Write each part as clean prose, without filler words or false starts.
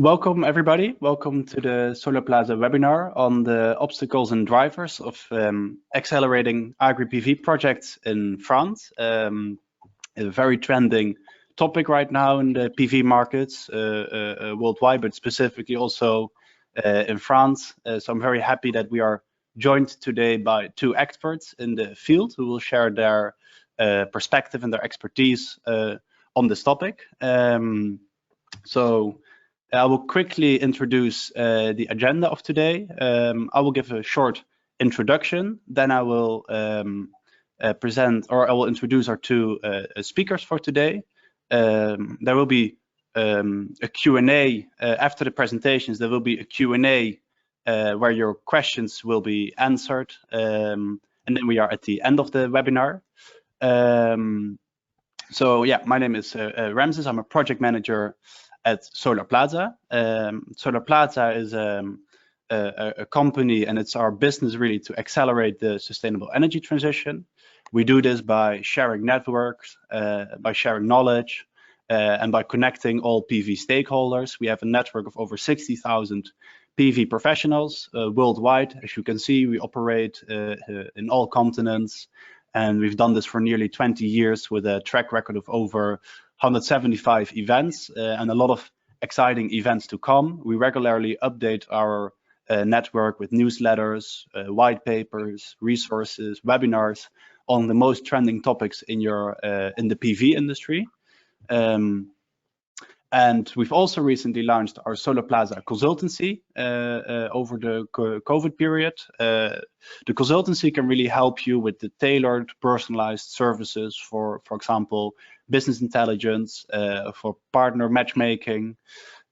Welcome everybody. Welcome to the Solarplaza webinar on the obstacles and drivers of accelerating Agri PV projects in France. A very trending topic right now in the PV markets worldwide, but specifically also in France. So I'm very happy that we are joined today by two experts in the field who will share their perspective and their expertise on this topic. So I will quickly introduce the agenda of today. I will give a short introduction, then I will present, or I will introduce our two speakers for today. There will be a Q&A after the presentations. There will be a Q&A where your questions will be answered, and then we are at the end of the webinar. So yeah, my name is Ramses. I'm a project manager at Solarplaza. Solarplaza is a company, and it's our business really to accelerate the sustainable energy transition. We do this by sharing networks, by sharing knowledge, and by connecting all PV stakeholders. We have a network of over 60,000 PV professionals worldwide. As you can see, we operate in all continents, and we've done this for nearly 20 years with a track record of over 175 events and a lot of exciting events to come. We regularly update our network with newsletters, white papers, resources, webinars on the most trending topics in the PV industry. And we've also recently launched our Solarplaza consultancy over the COVID period. The consultancy can really help you with the tailored, personalized services for example, business intelligence, for partner matchmaking,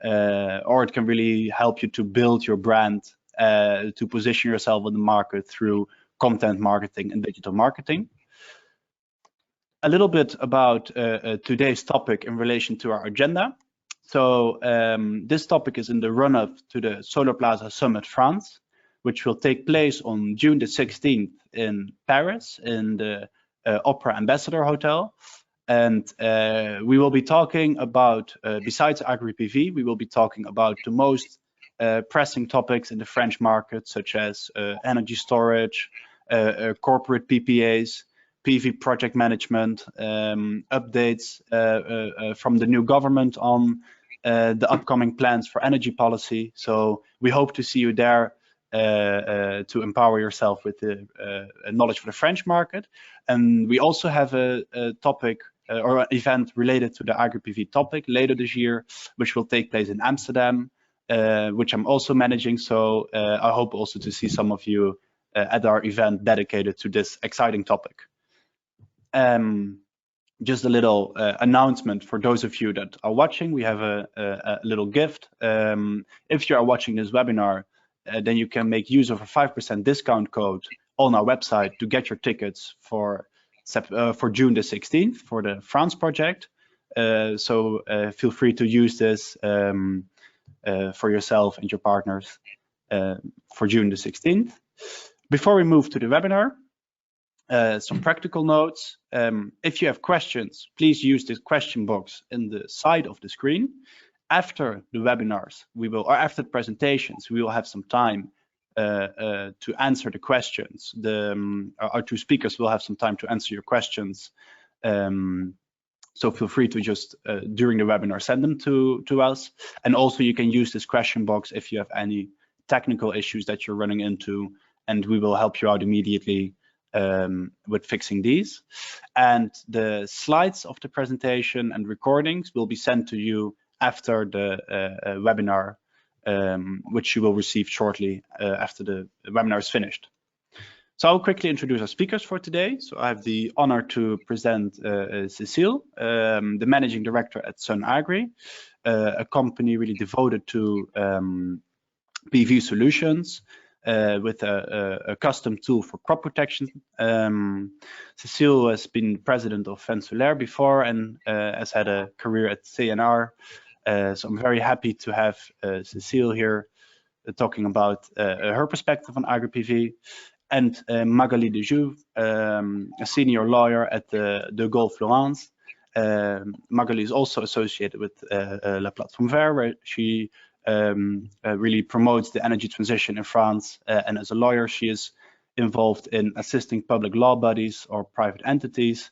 or it can really help you to build your brand, to position yourself in the market through content marketing and digital marketing. A little bit about today's topic in relation to our agenda. So this topic is in the run-up to the Solarplaza Summit France, which will take place on June the 16th in Paris in the Opera Ambassador Hotel. And we will be talking about, besides Agri PV, we will be talking about the most pressing topics in the French market, such as energy storage, corporate PPAs, PV project management, updates from the new government on the upcoming plans for energy policy. So we hope to see you there to empower yourself with the knowledge for the French market. And we also have a topic or an event related to the Agri PV topic later this year, which will take place in Amsterdam, which I'm also managing. So I hope also to see some of you at our event dedicated to this exciting topic. Just a little announcement for those of you that are watching. We have a little gift. If you are watching this webinar, then you can make use of a 5% discount code on our website to get your tickets for June the 16th for the France project. So feel free to use this for yourself and your partners for June the 16th. Before we move to the webinar, some practical notes. If you have questions, please use this question box in the side of the screen. After the webinars, or after the presentations, we will have some time to answer the questions. Our two speakers will have some time to answer your questions. So feel free to just, during the webinar, send them to us. And also you can use this question box if you have any technical issues that you're running into, and we will help you out immediately with fixing these. And the slides of the presentation and recordings will be sent to you after the webinar, which you will receive shortly after the webinar is finished. So I'll quickly introduce our speakers for today. So I have the honor to present Cécile, the Managing Director at Sun Agri, a company really devoted to PV solutions, with a custom tool for crop protection. Cécile has been president of Fensolaire before and has had a career at CNR. So I'm very happy to have Cécile here talking about her perspective on Agri PV, and Magali Dejoux, a senior lawyer at De Gaulle Florence. Magali is also associated with La Plateforme Vert, where she really promotes the energy transition in France. And as a lawyer, she is involved in assisting public law bodies or private entities,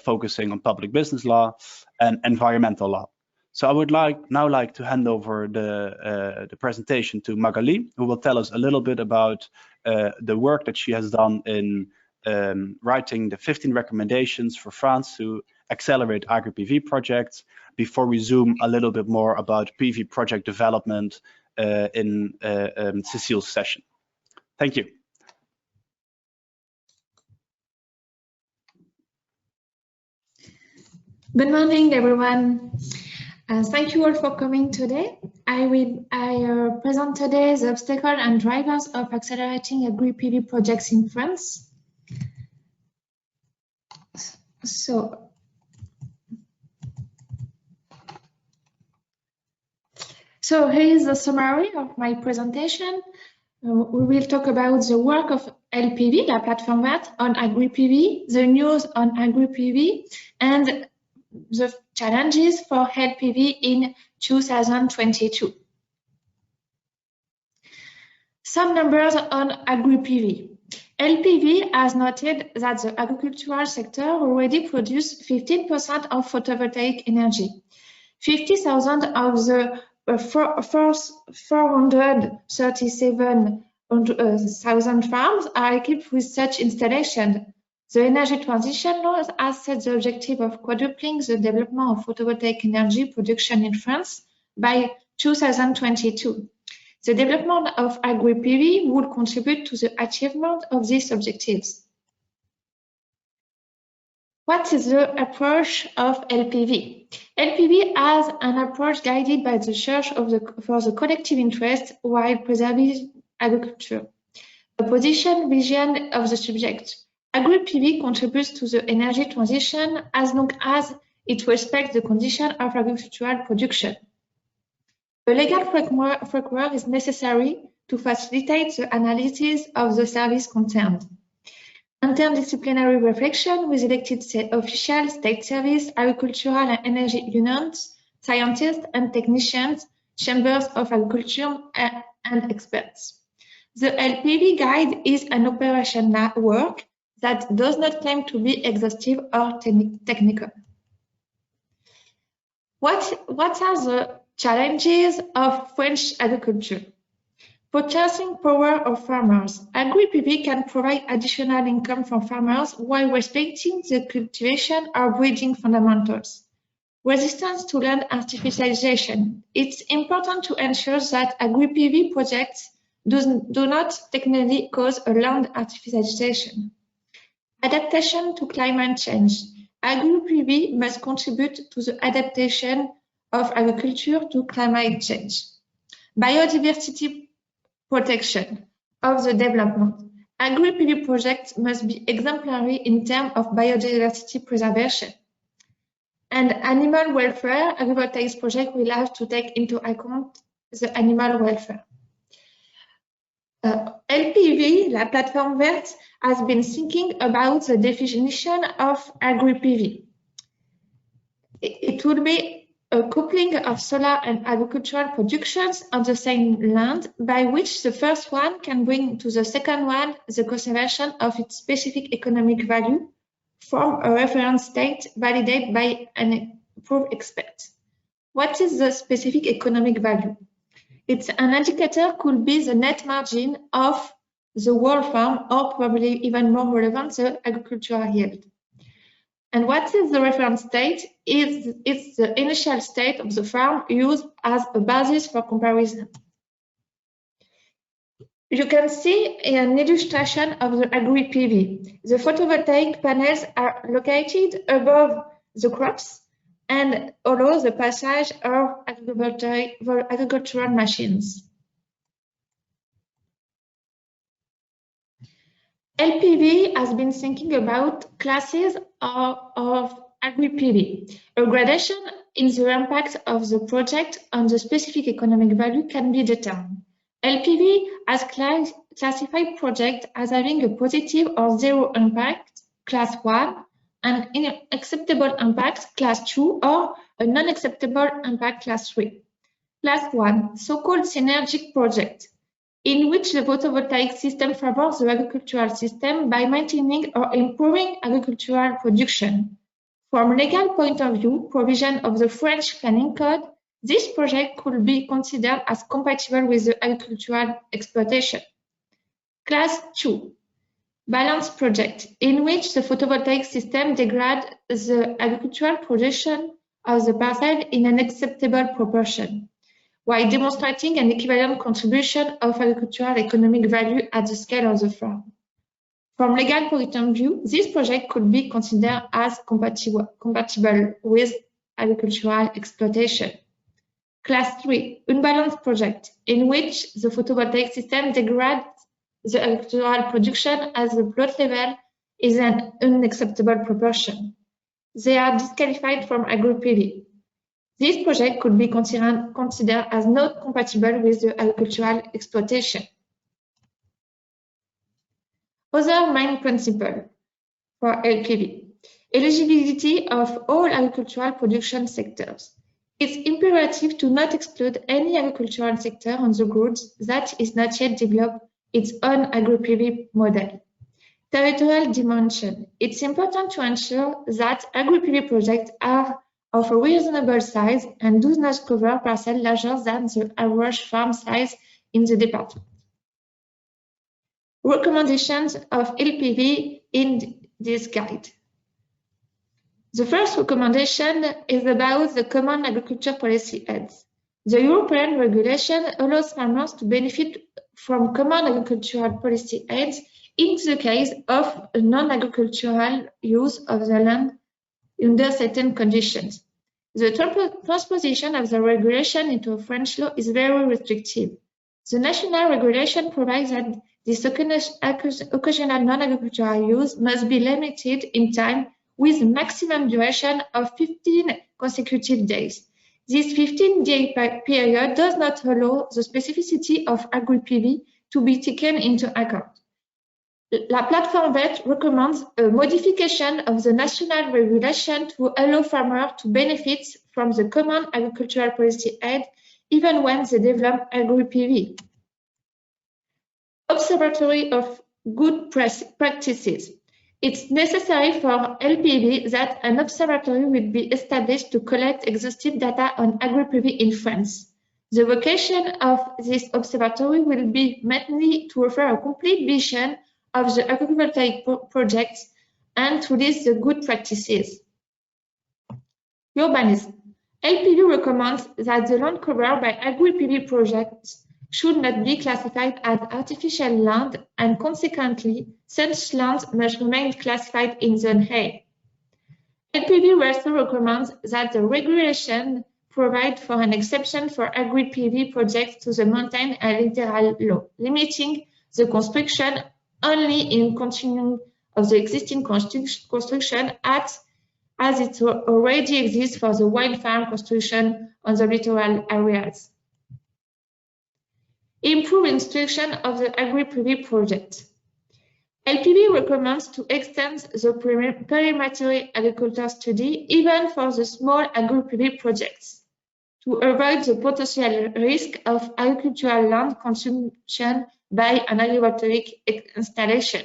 focusing on public business law and environmental law. So I would now like to hand over the presentation to Magali, who will tell us a little bit about the work that she has done in writing the 15 recommendations for France to accelerate Agri PV projects, before we zoom a little bit more about PV project development in Cecile's session. Thank you. Good morning, everyone. Thank you all for coming today. I present today the obstacles and drivers of accelerating Agri PV projects in France. So here is the summary of my presentation. We will talk about the work of LPV, La Plateforme Verte, on Agri PV, the news on Agri PV, and the challenges for LPV in 2022. Some numbers on Agri PV. LPV has noted that the agricultural sector already produces 15% of photovoltaic energy. 50,000 of the 437,000 farms are equipped with such installation. The Energy Transition Law has set the objective of quadrupling the development of photovoltaic energy production in France by 2022. The development of Agri PV would contribute to the achievement of these objectives. What is the approach of LPV? LPV has an approach guided by the search for the collective interest while preserving agriculture. A position vision of the subject. Agri PV contributes to the energy transition as long as it respects the condition of agricultural production. A legal framework is necessary to facilitate the analysis of the service concerned. Interdisciplinary reflection with elected officials, state service, agricultural and energy unions, scientists and technicians, chambers of agriculture and experts. The LPV guide is an operational work that does not claim to be exhaustive or technical. What are the challenges of French agriculture? Purchasing power of farmers. Agri PV can provide additional income for farmers while respecting the cultivation or breeding fundamentals. Resistance to land artificialization. It's important to ensure that Agri PV projects do not technically cause a land artificialization. Adaptation to climate change. Agri PV must contribute to the adaptation of agriculture to climate change. Biodiversity protection of the development. Agri PV projects must be exemplary in terms of biodiversity preservation. And animal welfare, Agrivoltaics project will have to take into account the animal welfare. LPV, La Plateforme Verte, has been thinking about the definition of Agri PV. It would be a coupling of solar and agricultural productions on the same land, by which the first one can bring to the second one the conservation of its specific economic value from a reference state validated by an approved expert. What is the specific economic value? It's an indicator, could be the net margin of the whole farm, or probably even more relevant, the agricultural yield. And what is the reference state? It's the initial state of the farm used as a basis for comparison. You can see an illustration of the Agri PV. The photovoltaic panels are located above the crops and allow the passage of agricultural machines. LPV has been thinking about classes of Agri PV. A gradation in the impact of the project on the specific economic value can be determined. LPV has classified projects as having a positive or zero impact, class 1, and unacceptable impact, class 2, or a non-acceptable impact, class 3. Class 1, so-called synergic project, in which the photovoltaic system favors the agricultural system by maintaining or improving agricultural production. From a legal point of view, provision of the French planning code, this project could be considered as compatible with the agricultural exploitation. Class 2, balanced project, in which the photovoltaic system degrades the agricultural production of the parcel in an acceptable proportion, while demonstrating an equivalent contribution of agricultural economic value at the scale of the farm. From legal point of view, this project could be considered as compatible with agricultural exploitation. Class 3, unbalanced project, in which the photovoltaic system degrades the agricultural production as the plot level is an unacceptable proportion. They are disqualified from Agri PV. This project could be considered as not compatible with the agricultural exploitation. Other main principle for LPV: eligibility of all agricultural production sectors. It's imperative to not exclude any agricultural sector on the goods that is not yet developed its own Agri PV model. Territorial dimension. It's important to ensure that Agri PV projects are of a reasonable size and do not cover parcels larger than the average farm size in the department. Recommendations of LPV in this guide. The first recommendation is about the Common Agriculture Policy aids. The European regulation allows farmers to benefit from Common Agricultural Policy aids in the case of a non-agricultural use of the land under certain conditions. The transposition of the regulation into French law is very restrictive. The national regulation provides that this occasional non-agricultural use must be limited in time with a maximum duration of 15 consecutive days. This 15-day period does not allow the specificity of Agri PV to be taken into account. La Plateforme Verte recommends a modification of the national regulation to allow farmers to benefit from the Common Agricultural Policy aid even when they develop Agri PV. Observatory of good practices. It's necessary for LPV that an observatory will be established to collect exhaustive data on Agri PV in France. The vocation of this observatory will be mainly to offer a complete vision of the agrivoltaic projects and to list the good practices. Urbanism. LPV recommends that the land covered by Agri PV projects should not be classified as artificial land, and consequently, such land must remain classified in Zone A. LPV also recommends that the regulation provide for an exception for Agri PV projects to the mountain and littoral law, limiting the construction only in continuing of the existing construction as it already exists for the wind farm construction on the littoral areas. Improve instruction of the Agri PV project. LPV recommends to extend the perimeter agriculture study even for the small Agri PV projects to avoid the potential risk of agricultural land consumption by an agrivoltaic installation.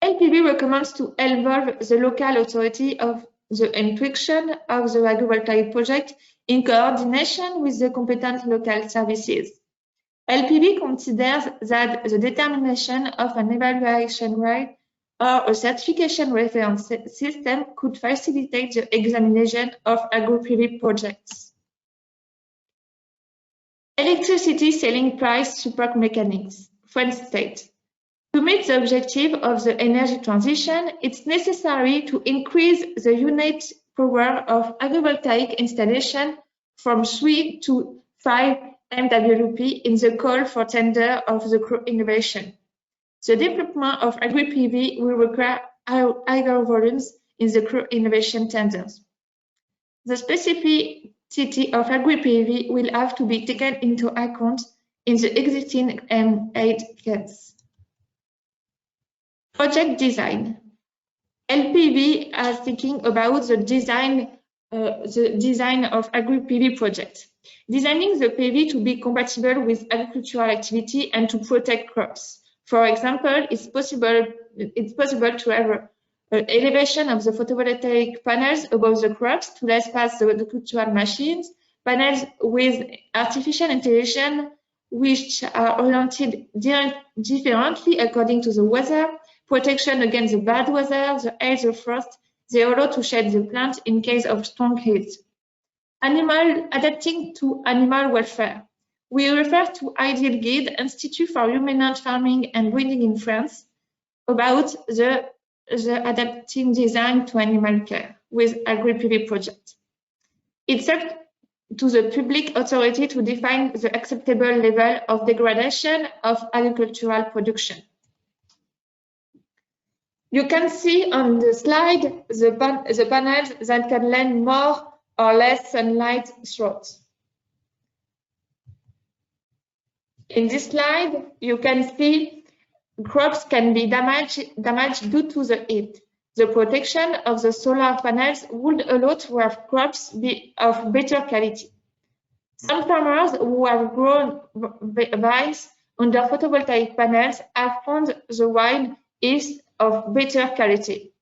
LPV recommends to involve the local authority of the instruction of the agrivoltaic project in coordination with the competent local services. LPV considers that the determination of an evaluation rate or a certification reference system could facilitate the examination of Agri PV projects. Electricity selling price support mechanics. French state. To meet the objective of the energy transition, it's necessary to increase the unit power of agrivoltaic installation from 3 to 5 MWp in the call for tender of the innovation. The development of Agri PV will require higher volumes in the innovation tenders. The specificity of Agri PV will have to be taken into account in the existing M8 case. Project design. LPV is thinking about the design the design of Agri PV project. Designing the PV to be compatible with agricultural activity and to protect crops. For example, it's possible to have an elevation of the photovoltaic panels above the crops to let pass the agricultural machines, panels with artificial intelligence which are oriented differently according to the weather, protection against the bad weather, the hail, the frost. They allow to shade the plant in case of strong heat. Adapting to animal welfare. We refer to Ideal Guide, Institute for Ruminant Farming and Breeding in France, about the adapting design to animal care with Agri PV project. It's up to the public authority to define the acceptable level of degradation of agricultural production. You can see on the slide the panels that can lend more or less sunlight throughout. In this slide, you can see crops can be damaged due to the heat. The protection of the solar panels would allow to have crops be of better quality. Some farmers who have grown vines under photovoltaic panels have found the wine is of better quality.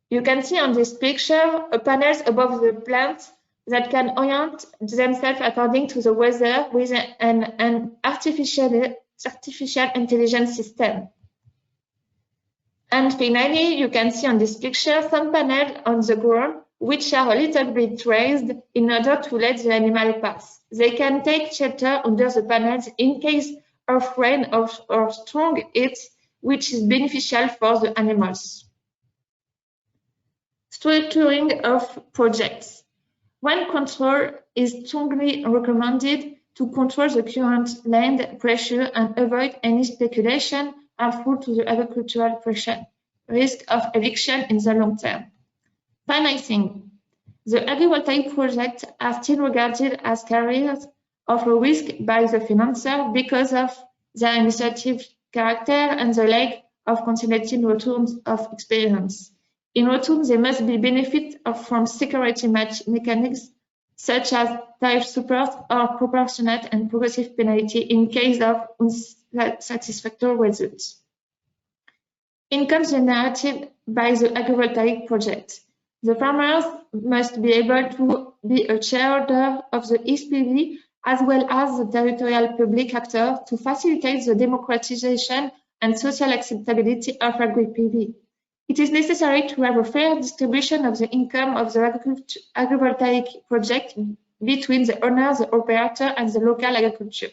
You can see on this picture panels above the plants that can orient themselves according to the weather with an artificial intelligence system. And finally, you can see on this picture some panels on the ground which are a little bit raised in order to let the animal pass. They can take shelter under the panels in case of rain or strong heat, which is beneficial for the animals. Structuring of projects. Wind control is strongly recommended to control the current land pressure and avoid any speculation harmful to the agricultural production, risk of eviction in the long term. Financing. The agrivoltaic projects are still regarded as carriers of a risk by the financier because of their administrative character and the lack of consolidated returns of experience. In return, they must be benefit from security mechanisms such as tariff support or proportionate and progressive penalty in case of unsatisfactory results. Income generated by the agrivoltaic project. The farmers must be able to be a shareholder of the SPV as well as the territorial public actor to facilitate the democratization and social acceptability of Agri PV. It is necessary to have a fair distribution of the income of the agrivoltaic project between the owner, the operator, and the local agriculture.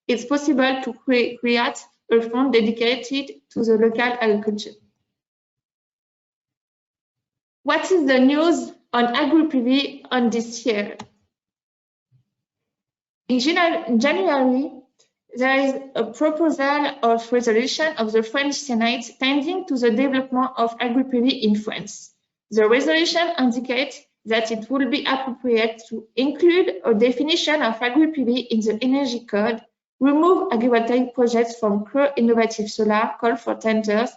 It's possible to create a fund dedicated to the local agriculture. What is the news on Agri PV on this year? In January, there is a proposal of resolution of the French Senate tending to the development of Agri PV in France. The resolution indicates that it will be appropriate to include a definition of Agri PV in the Energy Code, remove agrivoltaic projects from pro-innovative solar call for tenders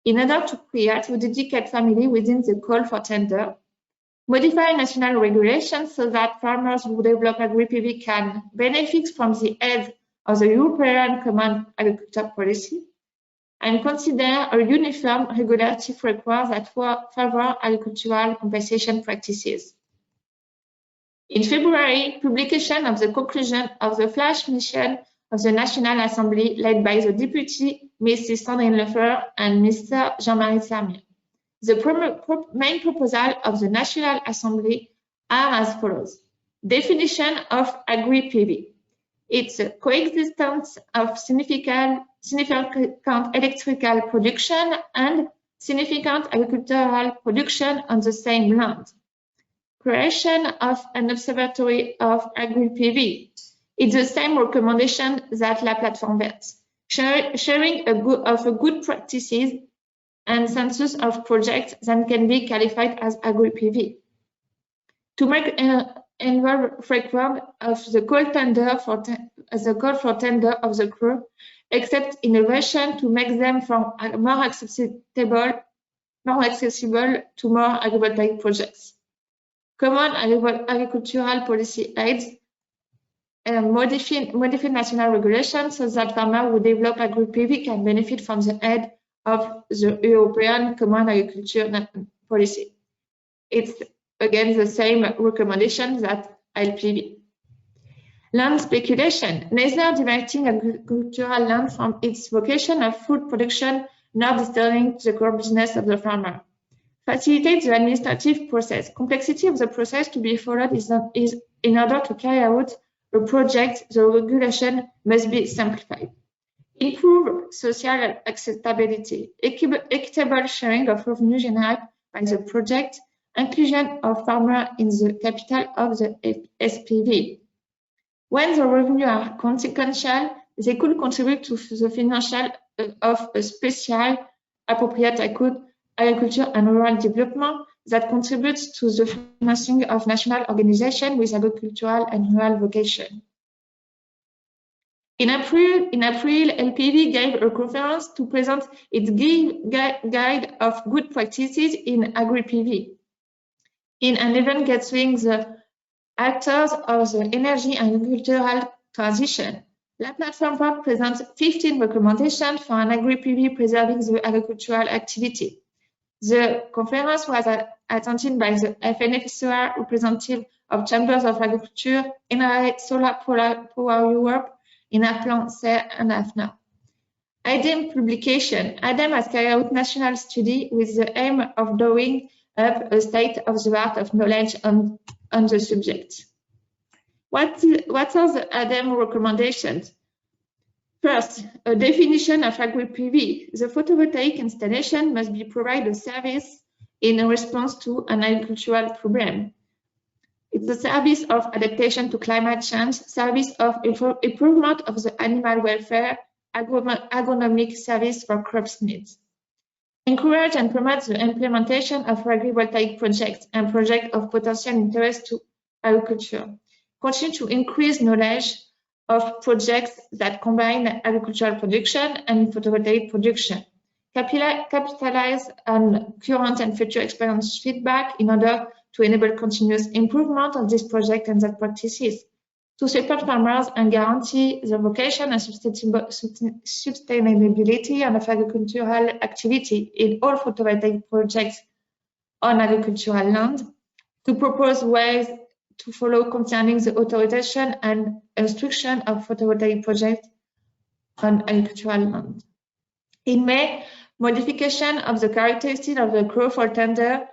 in order to create a dedicated family within the call for tender, modify national regulations so that farmers who develop Agri PV can benefit from the aid of the European Common Agriculture Policy, and consider a uniform regulatory framework that favor agricultural compensation practices. In February, publication of the conclusion of the flash mission of the National Assembly led by the Deputy Mrs. Sandrine Lefebvre and Mr. Jean-Marie Sermier. The main proposal of the National Assembly are as follows. Definition of Agri PV. It's a coexistence of significant electrical production and significant agricultural production on the same land. Creation of an observatory of Agri PV. It's the same recommendation that La Plateforme Verte. Sharing of good practices and census of projects that can be qualified as Agri PV. To make annual framework of the call for tender of the CRE, except innovation to make them more acceptable more accessible to more agrivoltaic projects. Common agricultural policy aids modify national regulations so that farmers who develop Agri PV can benefit from the aid of the European Common Agriculture Policy. It's again the same recommendation that LPV. Land speculation, neither diverting agricultural land from its vocation of food production nor disturbing the core business of the farmer. Facilitate the administrative process. Complexity of the process to be followed is in order to carry out a project, the regulation must be simplified. Improve social acceptability, equitable sharing of revenue generated by the project, inclusion of farmers in the capital of the SPV. When the revenues are consequential, they could contribute to the financial of a special appropriate agriculture and rural development that contributes to the financing of national organizations with agricultural and rural vocation. In April, LPV gave a conference to present its guide of good practices in Agri PV. In an event gathering the actors of the energy and agricultural transition, La Platform presents 15 recommendations for an Agri PV preserving the agricultural activity. The conference was attended by the FNFSOR representative of Chambers of Agriculture, NRA, Solarplaza Europe, INAPLAN, SER, and AFNA. ADEM publication. ADEM has carried out national study with the aim of drawing up a state of the art of knowledge on the subject. What are the ADEM recommendations? First, a definition of Agri PV. The photovoltaic installation must be provided a service in response to an agricultural problem. It's a service of adaptation to climate change, service of improvement of the animal welfare, agronomic service for crops needs. Encourage and promote the implementation of agrivoltaic projects and projects of potential interest to agriculture. Continue to increase knowledge of projects that combine agricultural production and photovoltaic production. Capitalize on current and future experience feedback in order to enable continuous improvement of this project and that practices. To support farmers and guarantee the vocation and sustainability of agricultural activity in all photovoltaic projects on agricultural land. To propose ways to follow concerning the authorization and instruction of photovoltaic projects on agricultural land. In May, modification of the characteristics of the call for tender,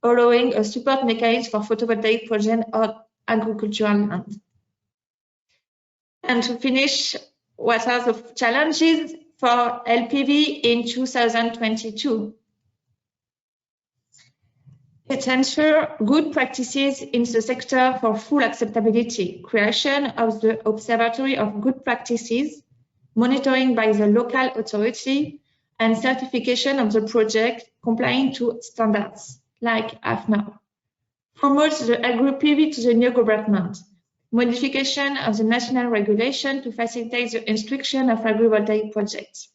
allowing a support mechanism for photovoltaic projects on agricultural land. And to finish, what are the challenges for LPV in 2022? It ensures good practices in the sector for full acceptability, creation of the Observatory of Good Practices, monitoring by the local authority, and certification of the project complying to standards, like AFNA. Promotes the Agri PV to the new government. Modification of the national regulation to facilitate the instruction of agrivoltaic projects.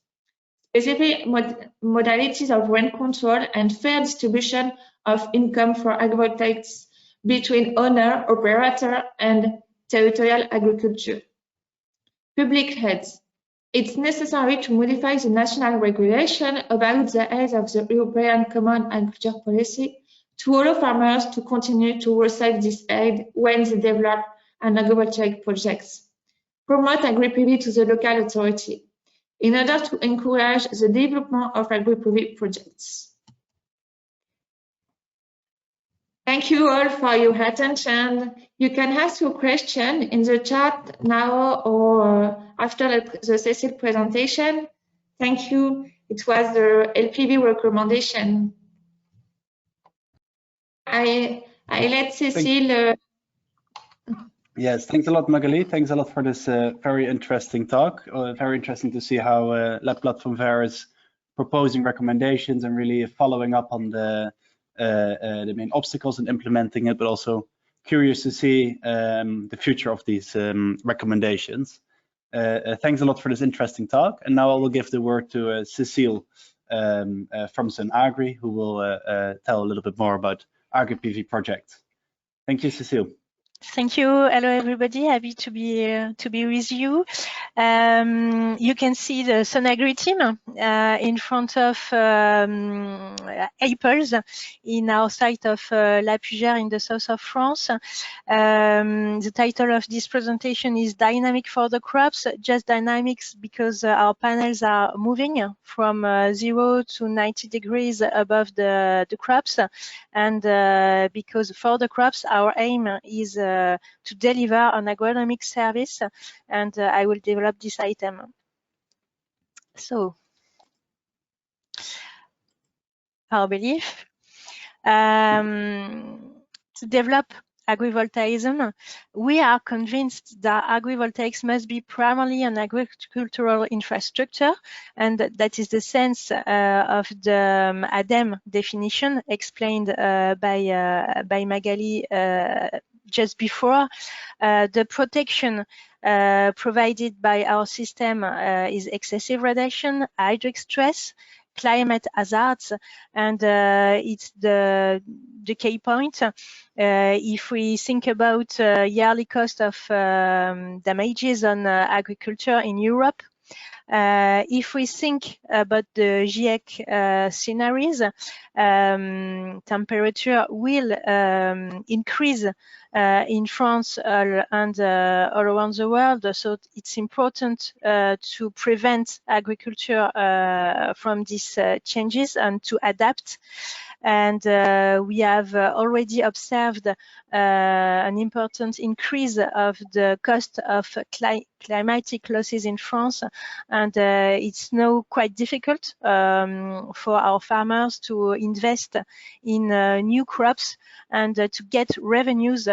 Specific modalities of rent control and fair distribution of income for agrivoltaics between owner, operator, and territorial agriculture. Public heads. It's necessary to modify the national regulation about the aid of the European Common Agriculture Policy to allow farmers to continue to receive this aid when they develop an agrivoltaic projects. Promote Agri PV to the local authority in order to encourage the development of Agri PV projects. Thank you all for your attention. You can ask your question in the chat now or after the Cécile presentation. Thank you. It was the LPV recommendation. I let Cécile. Yes, thanks a lot, Magali. Thanks a lot for this very interesting talk. Very interesting to see how La Platform is proposing recommendations and really following up on the main obstacles in implementing it, but also curious to see the future of these recommendations. Thanks a lot for this interesting talk. And now I will give the word to Cécile from Sun Agri, who will tell a little bit more about Agri PV project. Thank you, Cecile. Thank you. Hello, everybody. Happy to be with you. You can see the Sun Agri team in front of apples in our site of La Pugère in the south of France. The title of this presentation is Dynamic for the Crops. Just dynamics because our panels are moving from 0 to 90 degrees above the crops, and because for the crops our aim is to deliver an agronomic service, and I will develop this item. So, our belief to develop agrivoltaism, we are convinced that agrivoltaics must be primarily an agricultural infrastructure, and that is the sense of the ADEME definition explained by Magali just before. The protection provided by our system is excessive radiation, hydric stress, climate hazards, and it's the key point. If we think about yearly cost of damages on agriculture in Europe, if we think about the GIEC scenarios, temperature will increase in France and all around the world. So it's important to prevent agriculture from these changes and to adapt. And we have already observed an important increase of the cost of climatic losses in France, and it's now quite difficult for our farmers to invest in new crops and to get revenues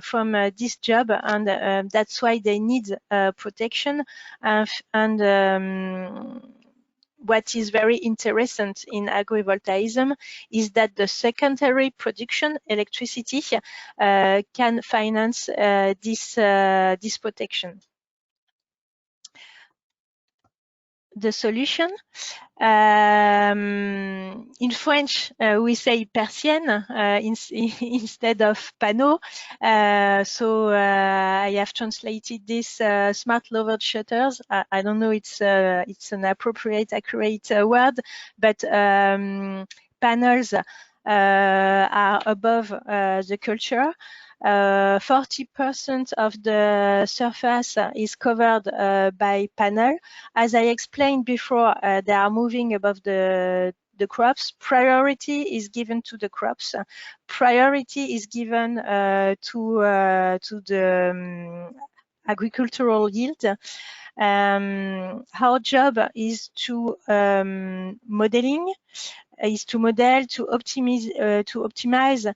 from this job, and that's why they need protection. What is very interesting in agrivoltaism is that the secondary production, electricity, can finance this protection. The solution, in French, we say persienne instead of panneau. So I have translated this smart lowered shutters. I don't know it's an appropriate, accurate word, but panels are above the culture. 40% of the surface is covered by panel. As I explained before, they are moving above the crops. Priority is given to the crops. Priority is given to the agricultural yield. Our job is to model, to optimize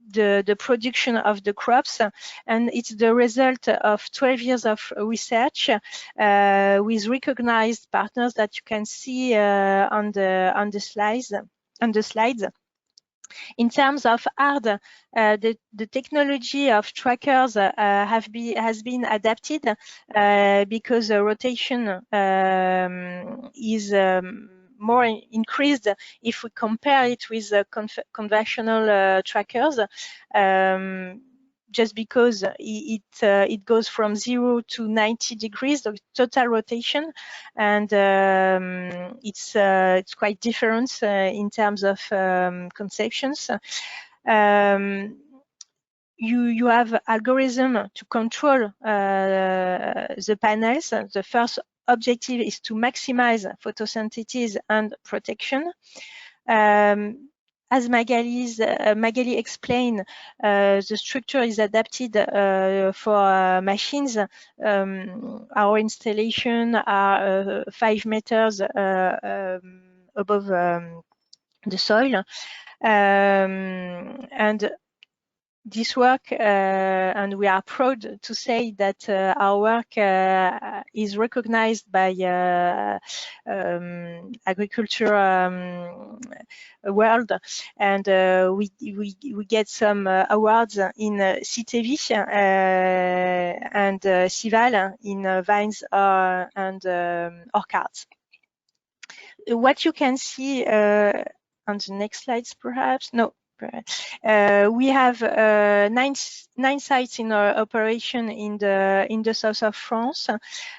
the production of the crops, and it's the result of 12 years of research with recognized partners that you can see on the slides. In terms of hard, the technology of trackers has been adapted because rotation is more increased if we compare it with conventional trackers, just because it goes from 0 to 90 degrees of total rotation, and it's quite different in terms of conceptions. You have algorithm to control the panels. The first objective is to maximize photosynthesis and protection. As Magali explained, the structure is adapted for machines. Our installation are 5 meters above the soil, and this work, and we are proud to say that our work is recognized by agriculture world, and we get some awards in CTV and Cival in vines and orchards. what you can see on the next slides, perhaps? No. We have nine sites in our operation in the south of France.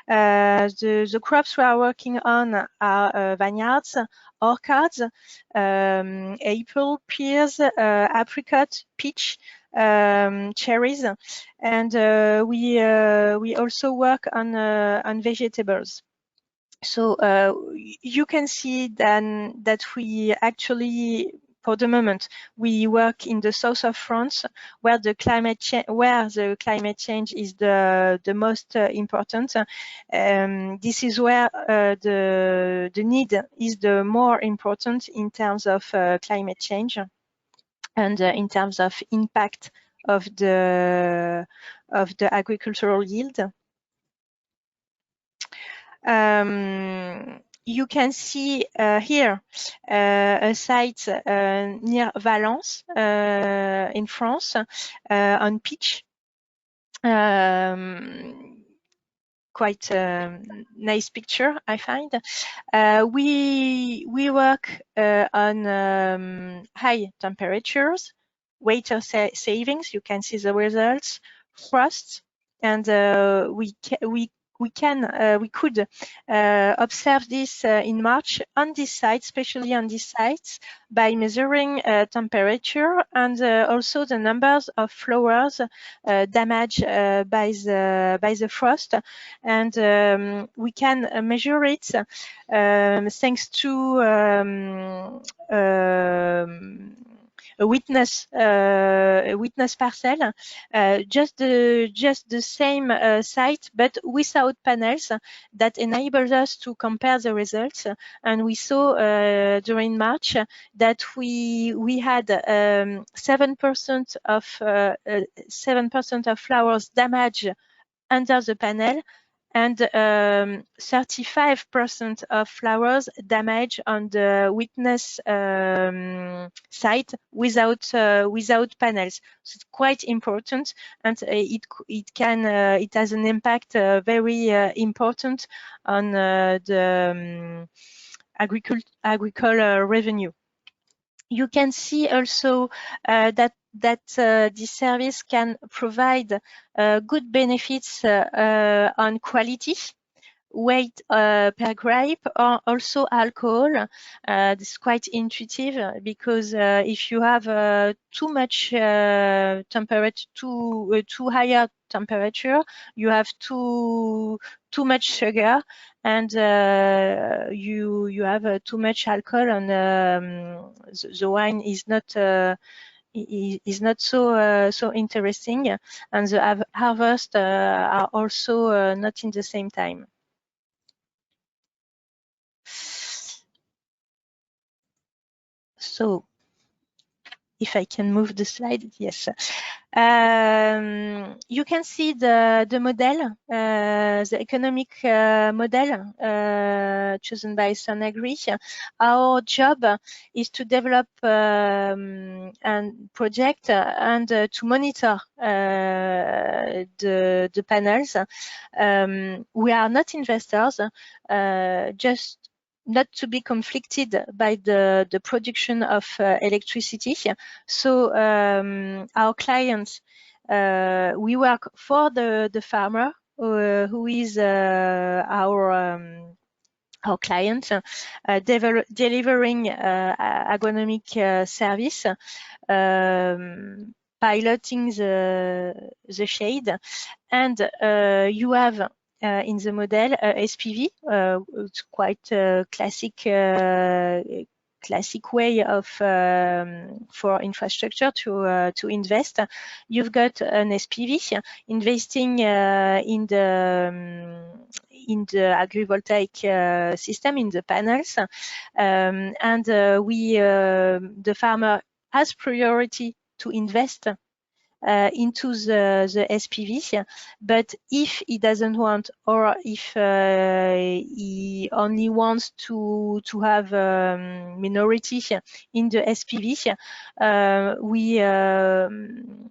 The crops we are working on are vineyards, orchards, apple, pears, apricot, peach, cherries, and we also work on vegetables. So you can see then that we actually, for the moment, we work in the south of France, where the climate change is the most important. This is where the need is the more important in terms of climate change and in terms of impact of the agricultural yield. You can see here a site near Valence in France on peach. Quite a nice picture, I find. We work on high temperatures, water savings. You can see the results, frost, and we could observe this in March on this site, especially on these sites, by measuring temperature and also the numbers of flowers damaged by the frost. And we can measure it thanks to a witness parcel, just the same site, but without panels, that enables us to compare the results. And we saw during March that we had 7% of flowers damaged under the panel, and 35% of flowers damaged on the witness site without panels. So it's quite important, and it has an impact very important on the agricultural revenue. You can see also that this service can provide good benefits on quality, weight per grape, or also alcohol. This is quite intuitive, because if you have too much temperature, too higher temperature, you have too much sugar, and you have too much alcohol, and the wine is not so interesting, and the harvest are also not in the same time. So, if I can move the slide, yes. You can see the model, the economic model chosen by Sunagri. Our job is to develop and project and to monitor the panels. We are not investors, just not to be conflicted by the production of electricity. So our clients, we work for the farmer, who is our client, delivering agronomic service, piloting the shade, and you have in the model SPV. It's quite a classic way of for infrastructure to invest. You've got an SPV investing in the agrivoltaic system, in the panels, and the farmer has priority to invest into the SPV, but if he doesn't want, or if he only wants to have minority in the SPV, we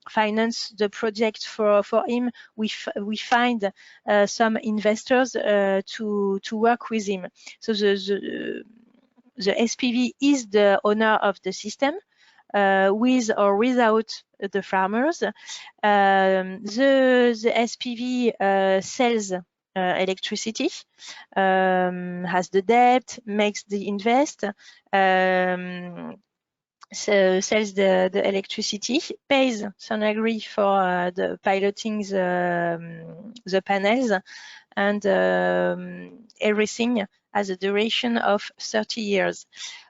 finance the project for him. We find some investors to work with him. So the SPV is the owner of the system, with or without the farmers. The SPV sells electricity, has the debt, makes the invest, so sells the electricity, pays Sonagri for the piloting the panels, and everything has a duration of 30 years.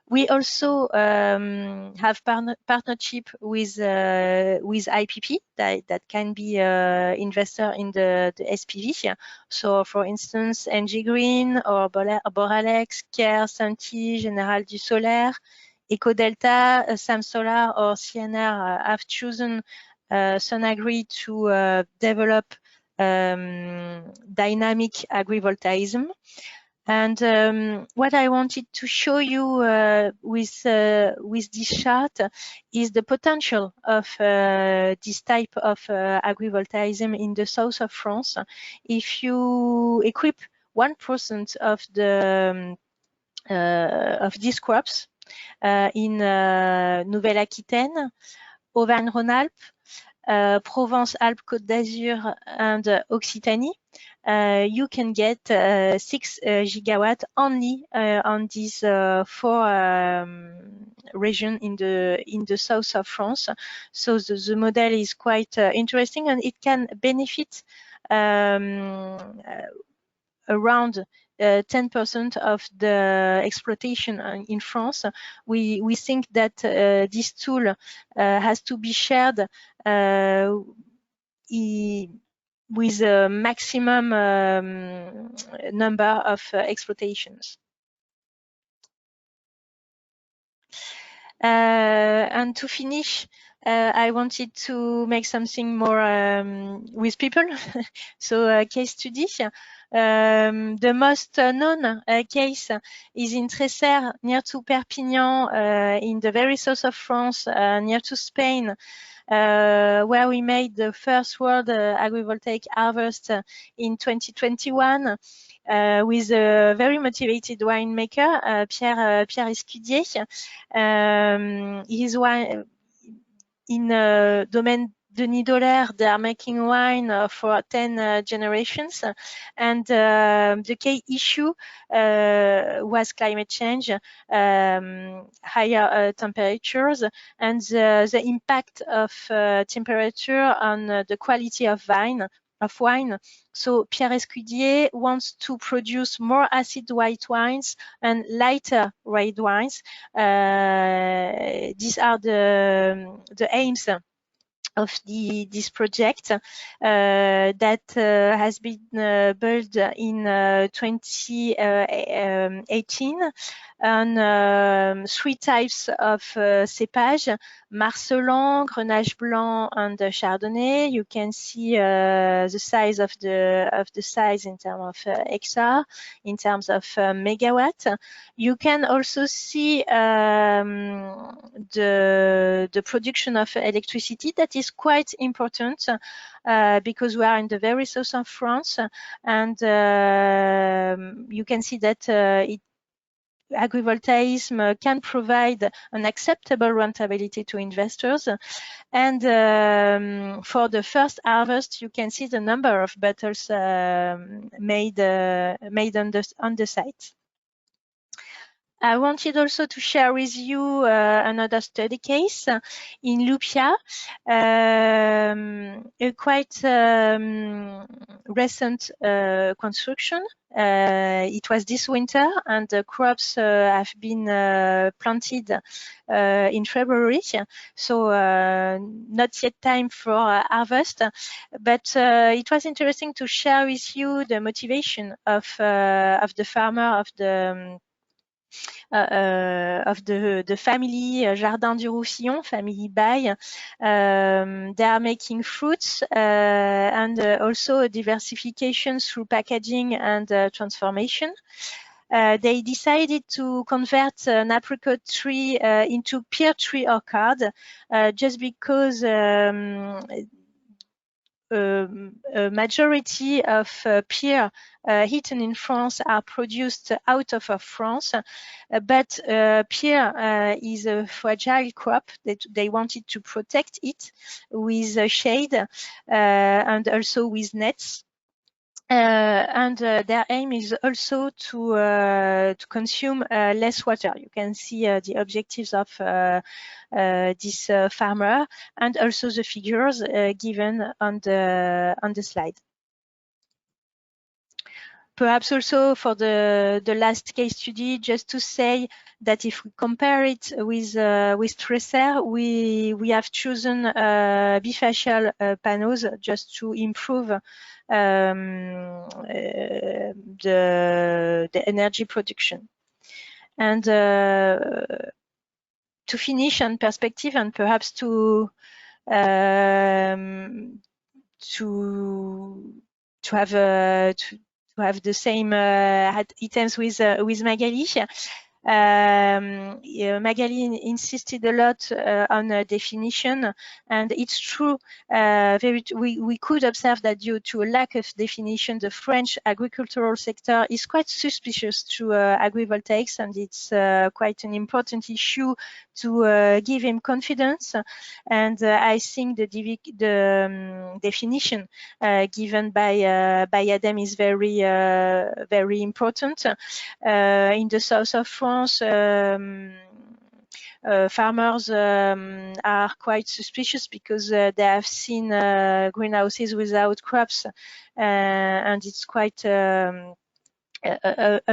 We also have partnership with IPP that can be investor in the SPV. So, for instance, NG Green or Boralex, Care, Santi, Général du Solaire, EcoDelta, Sam Solar, or CNR have chosen Sonagri to develop dynamic agrivoltaism. And what I wanted to show you with this chart is the potential of this type of agrivoltaism in the south of France. If you equip 1% of these crops in Nouvelle-Aquitaine, Auvergne-Rhône-Alpes, Provence-Alpes-Côte d'Azur, and Occitanie, you can get 6 gigawatts only on these 4 regions in the south of France. So the model is quite interesting, and it can benefit around 10% of the exploitation in France. We think that this tool has to be shared with a maximum number of exploitations. And to finish, I wanted to make something more with people. So a case study. The most known case is in Tresserre, near to Perpignan, in the very south of France, near to Spain, where we made the first world agrivoltaic harvest in 2021 with a very motivated winemaker, Pierre Escudier. His wine in domaine Denis Dollar, they are making wine for 10 generations, and the key issue was climate change, higher temperatures, and the impact of temperature on the quality of wine. So Pierre Escudier wants to produce more acid white wines and lighter red wines. These are the aims of this project that has been built in 2018 on 3 types of cépage: Marcelin, Grenache Blanc, and Chardonnay. You can see the size of the size in terms of hectare, in terms of megawatt. You can also see the production of electricity that is quite important because we are in the very south of France, and you can see that agrivoltaism can provide an acceptable rentability to investors. And for the first harvest, you can see the number of bottles made on the site. I wanted also to share with you another study case in Lupia, a quite recent construction. It was this winter, and the crops have been planted in February, so not yet time for harvest. But it was interesting to share with you the motivation of the farmer, of the family Jardin du Roussillon, family Baye. They are making fruits and also diversification through packaging and transformation. They decided to convert an apricot tree into pear tree orchard just because a majority of pear eaten in France are produced out of France, but pear is a fragile crop that they wanted to protect it with shade and also with nets. And their aim is also to consume less water. You can see the objectives of this farmer and also the figures given on the slide. Perhaps also for the last case study, just to say that if we compare it with tracer, we have chosen bifacial panels just to improve the energy production. And to finish on perspective, and perhaps to have the same items with Magali. Magali insisted a lot on definition, and it's true. We could observe that due to a lack of definition, the French agricultural sector is quite suspicious to agrivoltaics, and it's quite an important issue to give him confidence. And I think the definition given by Adam is very important. In the south of France, farmers are quite suspicious because they have seen greenhouses without crops, and it's quite a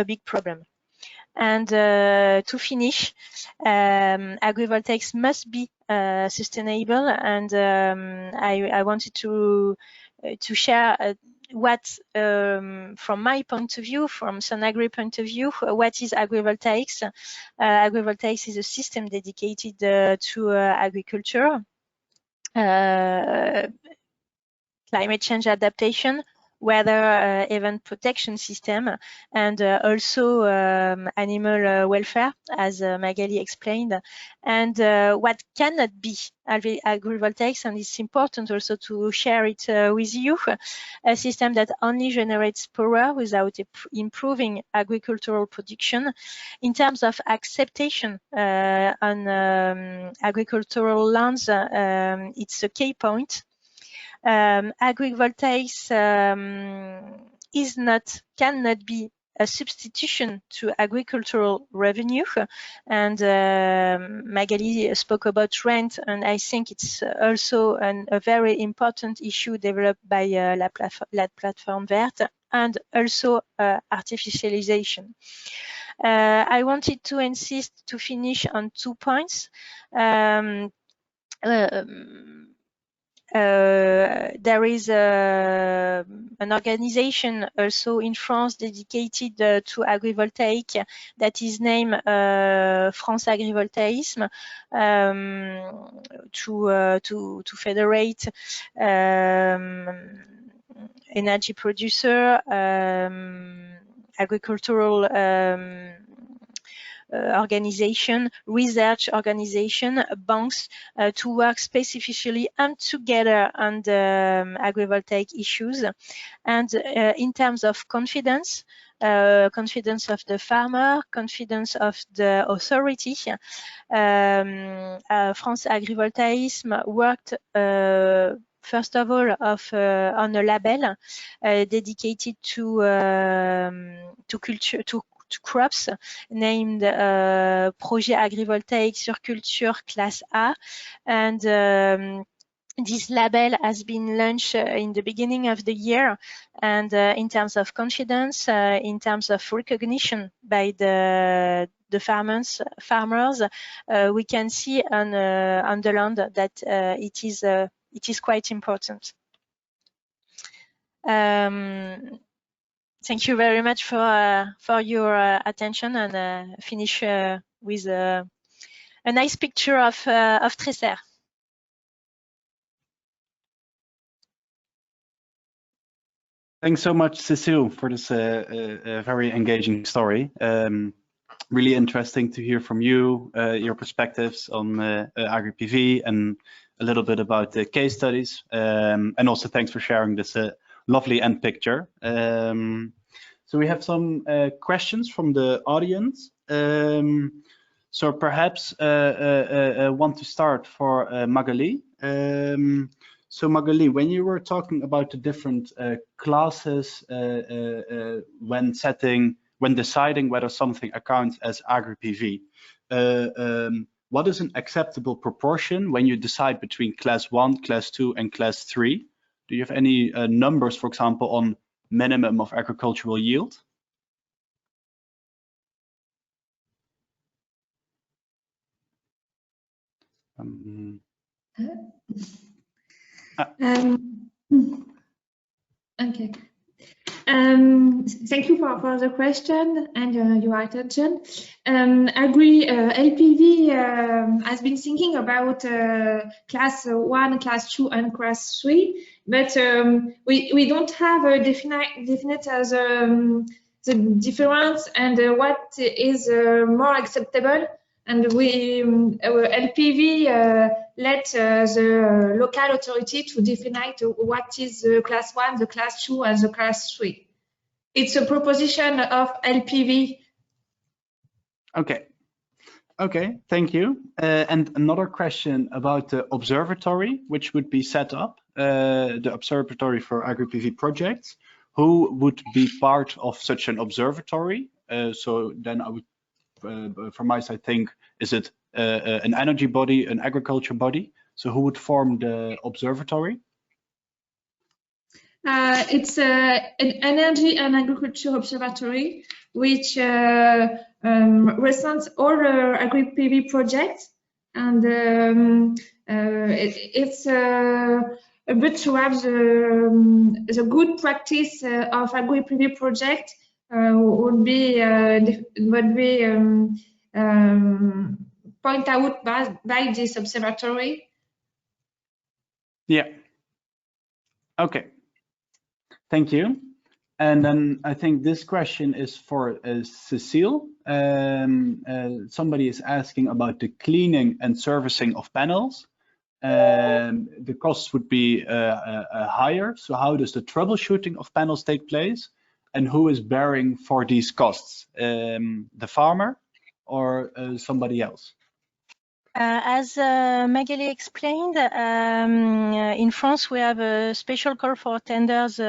big problem. And to finish, agrivoltaics must be sustainable, and I wanted to share what, from my point of view, from Sonagri point of view, what is agrivoltaics? Agrivoltaics is a system dedicated to agriculture, climate change adaptation, weather event protection system, and also animal welfare, as Magali explained. And what cannot be agrivoltaics, and it's important also to share it with you, a system that only generates power without improving agricultural production. In terms of acceptation on agricultural lands, it's a key point. Agrivoltaics cannot be a substitution to agricultural revenue, and Magali spoke about rent, and I think it's also a very important issue developed by La Plateforme Verte, and also artificialization. I wanted to insist to finish on 2 points. There is an organization also in France dedicated to agrivoltaic that is named France Agrivoltaïsme, to federate energy producer, agricultural organization, research organization, banks, to work specifically and together on the agrivoltaic issues. And in terms of confidence, confidence of the farmer, confidence of the authority, France Agrivoltaïsme worked first of all on a label dedicated to crops named Projet Agrivoltaïque sur Culture Classe A, and this label has been launched in the beginning of the year, and in terms of confidence, in terms of recognition by the farmers, we can see on the land that it is quite important. Thank you very much for your attention, and finish with a nice picture of Tracer. Thanks so much, Cécile, for this very engaging story. Really interesting to hear from you, your perspectives on Agri PV, and a little bit about the case studies, and also thanks for sharing this lovely end picture. So we have some questions from the audience. So perhaps want to start for Magali. So Magali, when you were talking about the different classes when deciding whether something accounts as Agri PV, what is an acceptable proportion when you decide between class 1, class 2, and class 3? Do you have any numbers, for example, on minimum of agricultural yield? Okay. Thank you for the question and your attention. Agri LPV has been thinking about class 1, class 2, and class 3, but we don't have a definite the difference and what is more acceptable. And we LPV let the local authority to define what is the class 1, the class 2, and the class 3. It's a proposition of LPV. Okay. Okay, thank you. And another question about the observatory, which would be set up, the observatory for Agri PV projects. Who would be part of such an observatory? So then I would, from my side, think, is it an energy body, an agriculture body? So who would form the observatory? It's an energy and agriculture observatory, which represents all Agri PV projects, and it's a bit to have the good practice of Agri PV project would be point out by this observatory. Yeah. Okay. Thank you. And then I think this question is for Cecile. Somebody is asking about the cleaning and servicing of panels. The costs would be higher. So how does the troubleshooting of panels take place? And who is bearing for these costs? The farmer or somebody else? As Magali explained, in France we have a special call for tenders in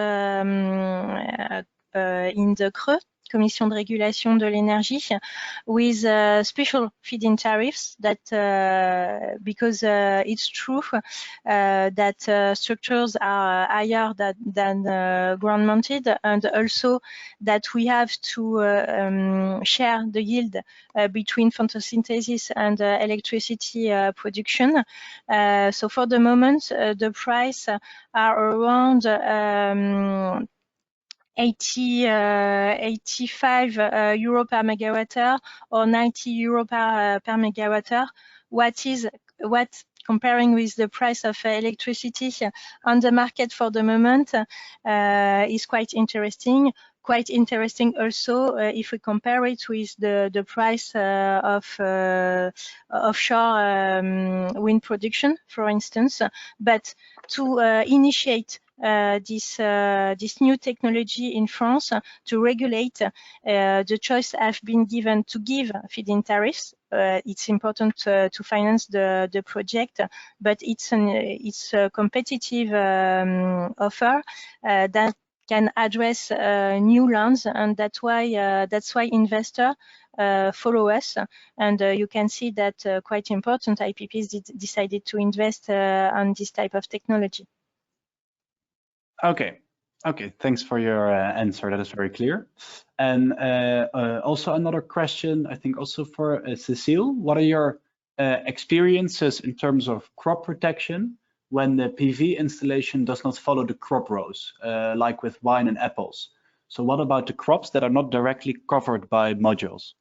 the CRE, Commission de Régulation de l'Énergie, with special feed-in tariffs that, because it's true that structures are higher than ground-mounted, and also that we have to share the yield between photosynthesis and electricity production. So for the moment, the price are around 85 euro per megawattheure or 90 euro per megawattheure. What comparing with the price of electricity on the market for the moment is quite interesting. Quite interesting also if we compare it with the price of offshore wind production, for instance. But to initiate this new technology in France to regulate, the choice has been given to give feed-in tariffs. It's important to finance the project, but it's a competitive offer that can address new lands, and that's why investors follow us. And you can see that quite important IPPs decided to invest on this type of technology. Okay. Okay, thanks for your answer. That is very clear. And also another question, I think also for Cecile. What are your experiences in terms of crop protection when the PV installation does not follow the crop rows, like with wine and apples? So what about the crops that are not directly covered by modules?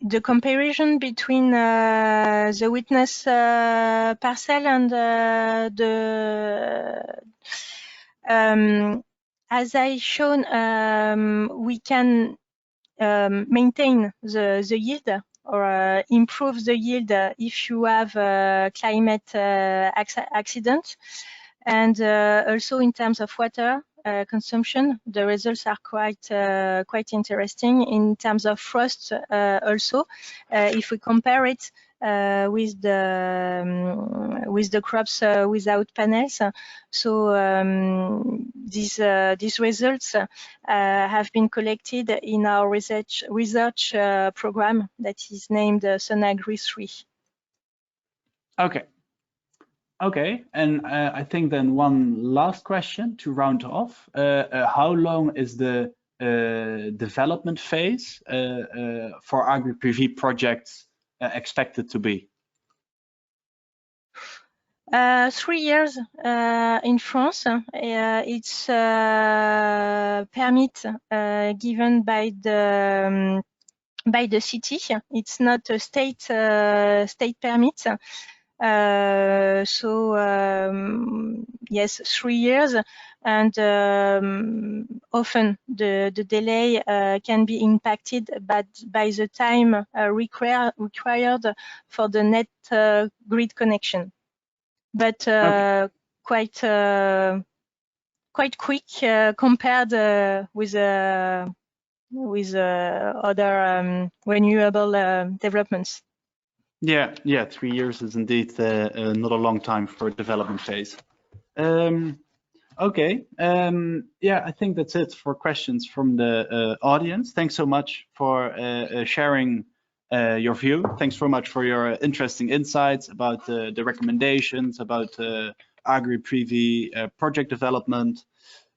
The comparison between the witness parcel and as I shown, we can maintain the yield or improves the yield if you have a climate accident. And also in terms of water consumption, the results are quite interesting. In terms of frost also, if we compare it with the crops without panels. So these results have been collected in our research program that is named Agri 3. Okay. Okay, and I think then one last question to round off. How long is the development phase for Agri PV projects expected to be? 3 years in France. It's permit given by the city. It's not a state permit. Yes, 3 years, and often the delay can be impacted by the time required for the net grid connection. But okay. quite quick compared with other renewable developments. Yeah, 3 years is indeed not a long time for a development phase. Okay, yeah, I think that's it for questions from the audience. Thanks so much for sharing your view. Thanks so much for your interesting insights about the recommendations, about Agri PV project development.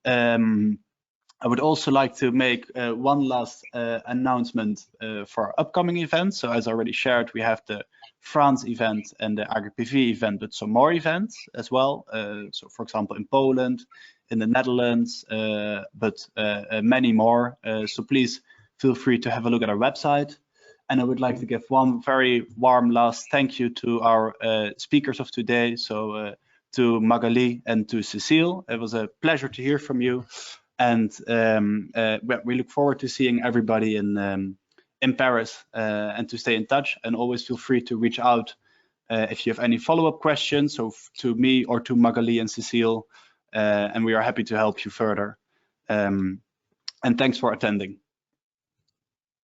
I would also like to make one last announcement for our upcoming events. So as I already shared, we have the France event and the Agri PV event, but some more events as well. So for example, in Poland, in the Netherlands, but many more. So please feel free to have a look at our website. And I would like to give one very warm last thank you to our speakers of today. So to Magali and to Cecile. It was a pleasure to hear from you. And we look forward to seeing everybody in Paris and to stay in touch. And always feel free to reach out if you have any follow-up questions, so to me or to Magali and Cecile. And we are happy to help you further. And thanks for attending.